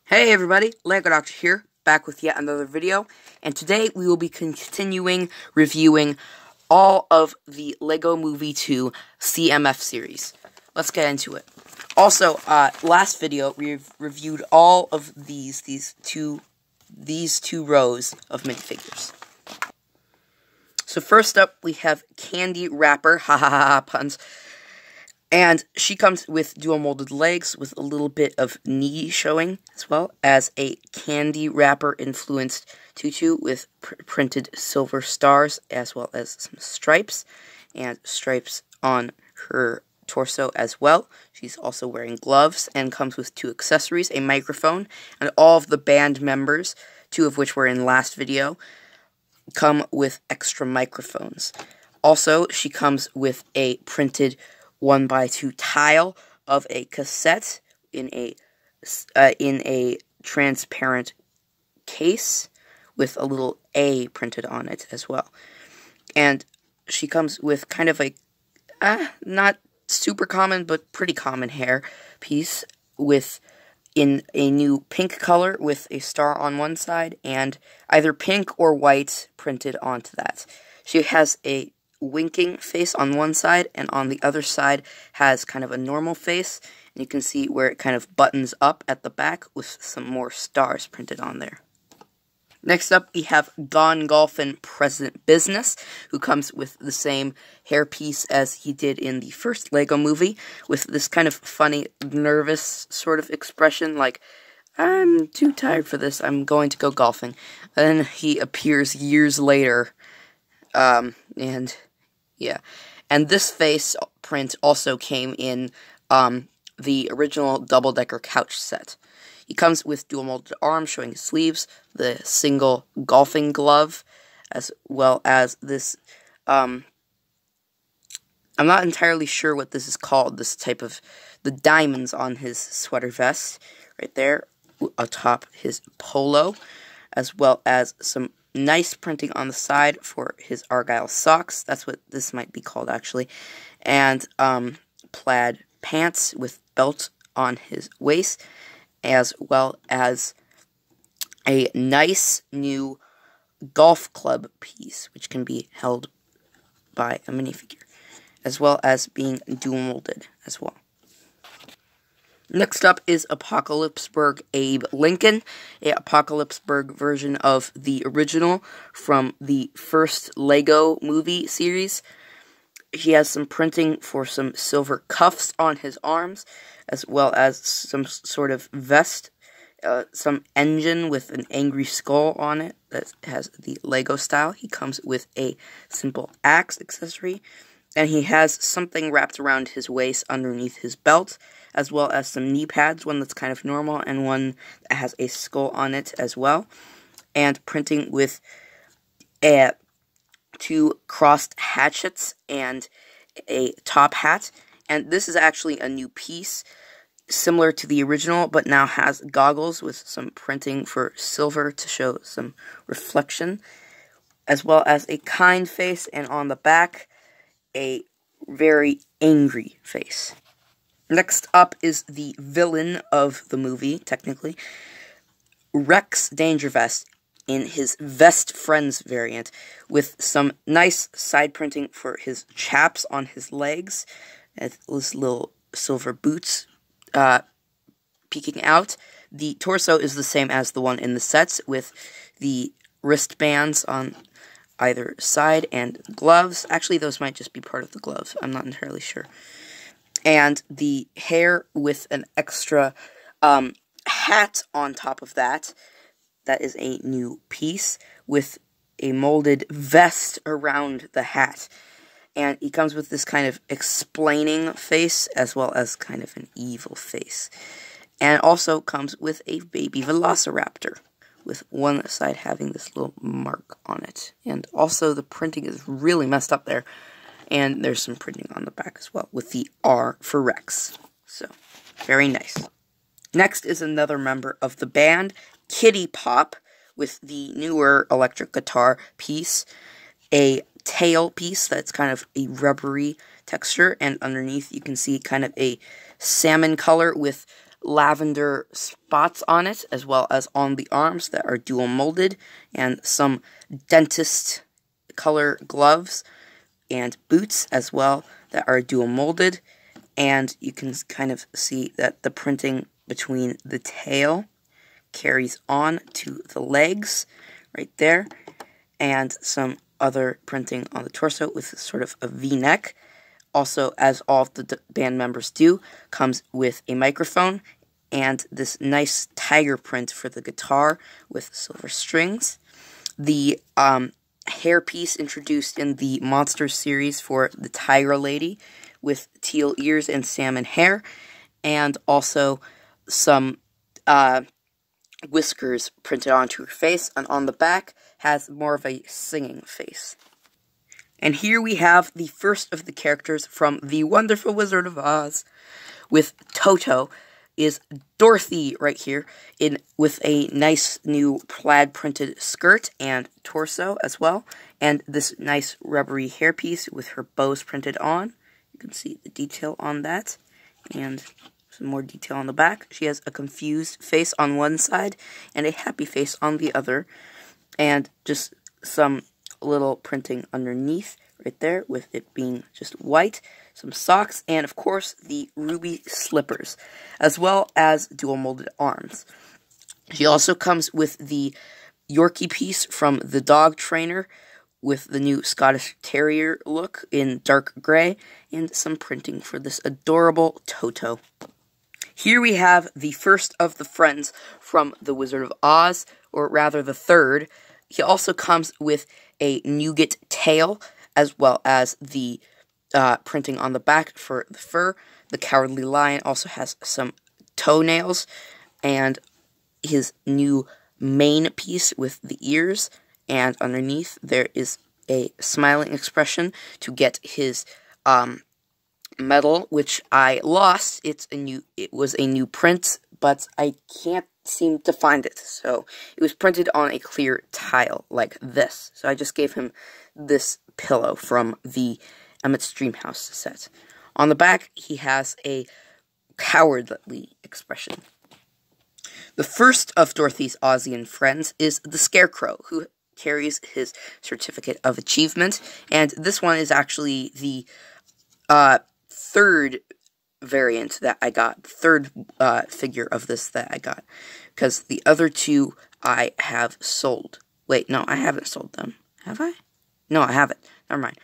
Hey everybody, Lego Doctor here, back with yet another video, and today we will be continuing reviewing all of the Lego Movie 2 CMF series. Let's get into it. Also, last video we reviewed all of these two rows of minifigures. So first up, we have Candy Wrapper, ha ha ha puns. And she comes with dual molded legs with a little bit of knee showing, as well as a candy wrapper influenced tutu with printed silver stars, as well as some stripes, and stripes on her torso as well. She's also wearing gloves and comes with two accessories, a microphone, and all of the band members, two of which were in last video, come with extra microphones. Also, she comes with a printed 1x2 tile of a cassette in a transparent case with a little A printed on it as well. And she comes with kind of a not super common but pretty common hair piece in a new pink color with a star on one side and either pink or white printed onto that. She has a winking face on one side, and on the other side has kind of a normal face, and you can see where it kind of buttons up at the back with some more stars printed on there. Next up, we have Gone Golfin' President Business, who comes with the same hairpiece as he did in the first Lego movie, with this kind of funny, nervous sort of expression, like, I'm too tired for this, I'm going to go golfing. And then he appears years later, and this face print also came in the original double-decker couch set. He comes with dual molded arms showing his sleeves, the single golfing glove, as well as this, I'm not entirely sure what this is called, this type of, the diamonds on his sweater vest, right there, atop his polo, as well as some nice printing on the side for his Argyle socks. That's what this might be called, actually. And plaid pants with belt on his waist, as well as a nice new golf club piece, which can be held by a minifigure, as well as being dual molded as well. Next up is Apocalypseburg Abe Lincoln, a Apocalypseburg version of the original from the first Lego movie series. He has some printing for some silver cuffs on his arms, as well as some sort of vest, some engine with an angry skull on it that has the Lego style. He comes with a simple axe accessory, and he has something wrapped around his waist underneath his belt, as well as some knee pads, one that's kind of normal and one that has a skull on it as well, and printing with two crossed hatchets and a top hat. And this is actually a new piece, similar to the original, but now has goggles with some printing for silver to show some reflection, as well as a kind face, and on the back, a very angry face. Next up is the villain of the movie, technically, Rex Danger Vest, in his Vest Friends variant, with some nice side printing for his chaps on his legs, and his little silver boots peeking out. The torso is the same as the one in the sets, with the wristbands on either side and gloves. Actually, those might just be part of the gloves. I'm not entirely sure. And the hair with an extra hat on top of that. That is a new piece with a molded vest around the hat. And he comes with this kind of explaining face, as well as kind of an evil face. And also comes with a baby velociraptor, with one side having this little mark on it. And also the printing is really messed up there. And there's some printing on the back as well, with the R for Rex. So, very nice. Next is another member of the band, Kittypop, with the newer electric guitar piece, a tail piece that's kind of a rubbery texture, and underneath you can see kind of a salmon color with lavender spots on it, as well as on the arms that are dual molded, and some dentist color gloves and boots as well that are dual molded. And you can kind of see that the printing between the tail carries on to the legs right there, and some other printing on the torso with sort of a V-neck. Also, as all of the band members do, comes with a microphone and this nice tiger print for the guitar with silver strings. The hairpiece introduced in the Monsters series for the Tiger Lady with teal ears and salmon hair, and also some whiskers printed onto her face, and on the back has more of a singing face. And here we have the first of the characters from The Wonderful Wizard of Oz, with Toto, is Dorothy right here, with a nice new plaid printed skirt and torso as well, and this nice rubbery hairpiece with her bows printed on. You can see the detail on that, and some more detail on the back. She has a confused face on one side, and a happy face on the other, and just some little printing underneath right there, with it being just white, some socks, and of course the ruby slippers, as well as dual molded arms. She also comes with the Yorkie piece from the dog trainer, with the new Scottish Terrier look in dark gray, and some printing for this adorable Toto. Here we have the first of the friends from The Wizard of Oz, or rather the third. He also comes with a nougat tail, as well as the printing on the back for the fur. The Cowardly Lion also has some toenails, and his new mane piece with the ears, and underneath there is a smiling expression to get his medal, which I lost. It was a new print, but I can't seem to find it. So it was printed on a clear tile like this. So I just gave him this pillow from the Emmett's Dreamhouse set. On the back, he has a cowardly expression. The first of Dorothy's Ozian friends is the Scarecrow, who carries his certificate of achievement, and this one is actually the third variant that I got, third figure of this that I got, because the other two I have sold. Wait, no, I haven't sold them. Have I? No, I haven't. Never mind.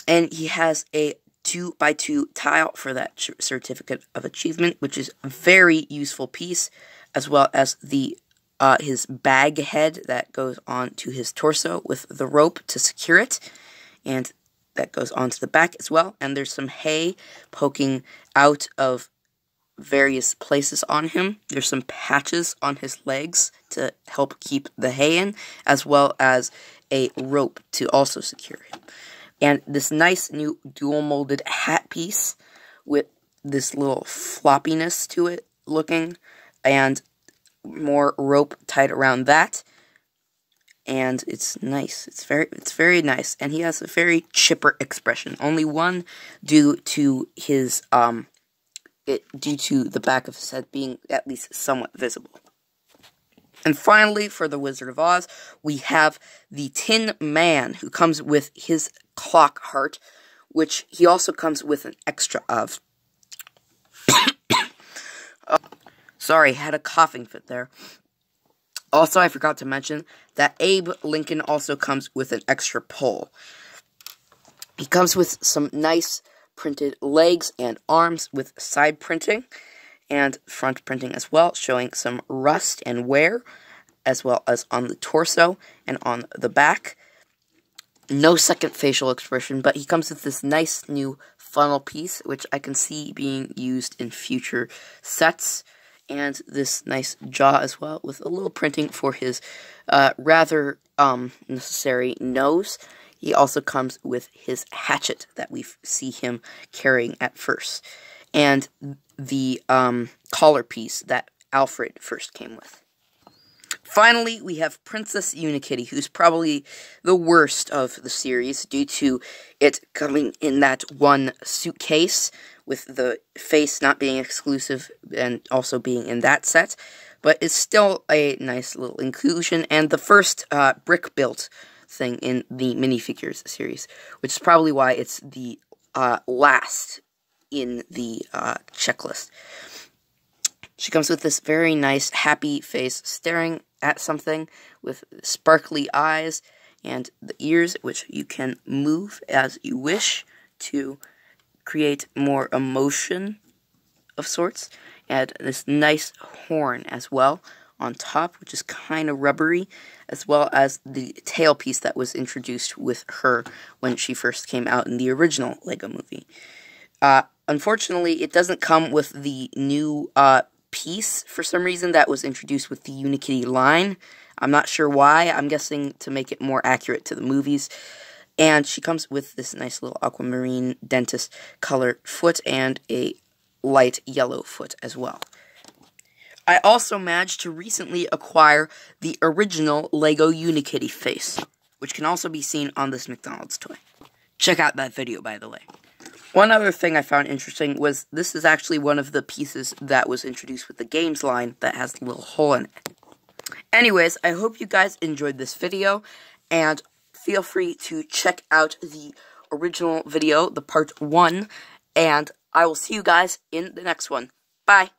And he has a 2x2 tile for that certificate of achievement, which is a very useful piece, as well as the his bag head that goes onto his torso with the rope to secure it, and that goes onto the back as well. And there's some hay poking out of various places on him. There's some patches on his legs to help keep the hay in, as well as a rope to also secure him. And this nice new dual molded hat piece with this little floppiness to it looking, and more rope tied around that. And it's nice. It's very nice. And he has a very chipper expression. Only one due to his due to the back of his head being at least somewhat visible. And finally, for the Wizard of Oz, we have the Tin Man, who comes with his clock heart, which he also comes with an extra of. Sorry, had a coughing fit there. Also, I forgot to mention that Abe Lincoln also comes with an extra pole. He comes with some nice printed legs and arms with side printing and front printing as well, showing some rust and wear, as well as on the torso and on the back. No second facial expression, but he comes with this nice new funnel piece, which I can see being used in future sets. And this nice jaw as well, with a little printing for his rather necessary nose. He also comes with his hatchet that we see him carrying at first, and the collar piece that Alfred first came with. Finally, we have Princess Unikitty, who's probably the worst of the series due to it coming in that one suitcase with the face not being exclusive and also being in that set. But it's still a nice little inclusion, and the first brick-built thing in the minifigures series, which is probably why it's the last in the checklist. She comes with this very nice, happy face, staring at something with sparkly eyes and the ears, which you can move as you wish to create more emotion of sorts, and this nice horn as well on top, which is kind of rubbery, as well as the tailpiece that was introduced with her when she first came out in the original LEGO movie. Unfortunately, it doesn't come with the new piece for some reason that was introduced with the Unikitty line. I'm not sure why. I'm guessing to make it more accurate to the movies. And she comes with this nice little aquamarine dentist color foot and a light yellow foot as well. I also managed to recently acquire the original LEGO Unikitty face, which can also be seen on this McDonald's toy. Check out that video, by the way. One other thing I found interesting was this is actually one of the pieces that was introduced with the games line that has a little hole in it. Anyways, I hope you guys enjoyed this video, and feel free to check out the original video, the part 1, and I will see you guys in the next one. Bye!